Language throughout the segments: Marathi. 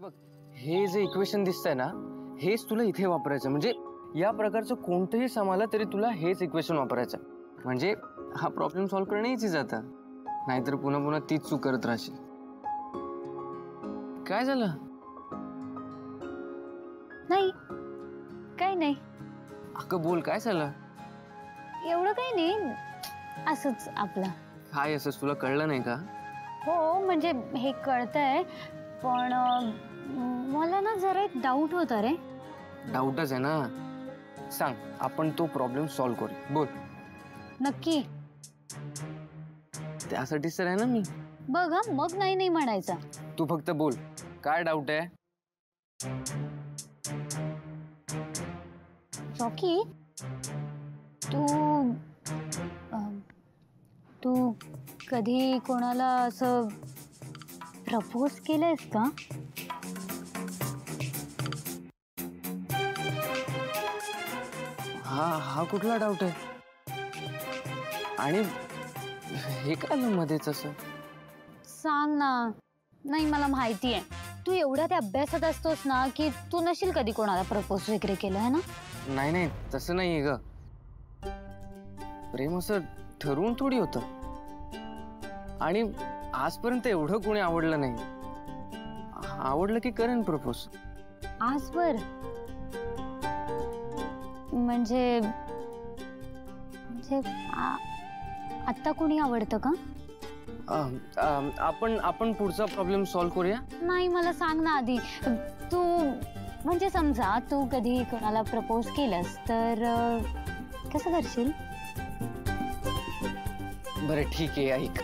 बघ, हे जे इक्वेशन दिसतंय ना, हेच तुला इथे वापरायचं. म्हणजे या प्रकारचं कोणतंही सम आलं तरी तुला हेच इक्वेशन वापरायचं. म्हणजे हा प्रॉब्लेम सॉल्व्ह करणं इझी जातं. नाहीतर पुन्हा पुन्हा तीच चूक करत राहशील. काय झालं? नाही, काही नाही. अगं बोल, काय झालं? एवढं काही नाही, असंच आपलं. काय असंच, तुला कळलं नाही का? हो, म्हणजे हे कळतंय, पण मला ना जरा एक डाऊट होता रे. डाऊटच आहे ना. सांग, आपण तो प्रॉब्लेम सॉल्व्ह करू. बोल. नक्की? त्यासाठीच तर आहे ना मी. बघ हा, मग नाही नाही म्हणायचं. तू फक्त बोल, काय डाऊट आहे? रॉकी, तू तू कधी कोणाला असं प्रपोज केलंयस का? हा कुठला डाऊट आहे? आणि हे काय आलं मध्येच असं? सांग ना. नाही, मला माहिती आहे तू एवढ्या त्या अभ्यासात असतोस ना की तू नशील कधी कोणाला प्रपोज वगैरे केलं आहे ना. नाही, तसं नाहीये ग. प्रेम असं ठरवून थोडी होतं. आणि आजपर्यंत एवढं कोणी आवडलं नाही. आवडलं की करेन प्रपोज. आजवर म्हणजे आता कोणी आवडतं का? आपण पुढचा प्रॉब्लेम सॉल्व्ह करूया. नाही, मला सांग ना आधी. तू म्हणजे समजा तू कधी कोणाला प्रपोज केलंस तर कसं करशील? बरं ठीक आहे, ऐक.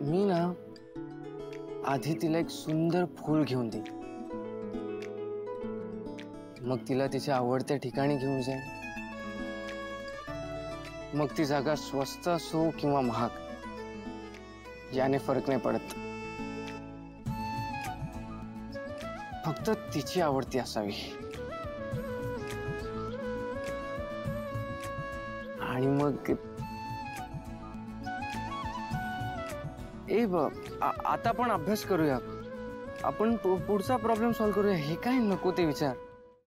मी ना आधी तिला एक सुंदर फूल घेऊन दे. मग तिला तिच्या आवडत्या ठिकाणी घेऊन जाईन. मग ती जागा स्वस्त असो किंवा महाग याने फरक नाही पडत. फक्त तिची आवडती असावी. आणि मग आता आपण अभ्यास करूया. आपण पुढचा प्रॉब्लेम सॉल्व्ह करूया. हे काय नको ते विचार.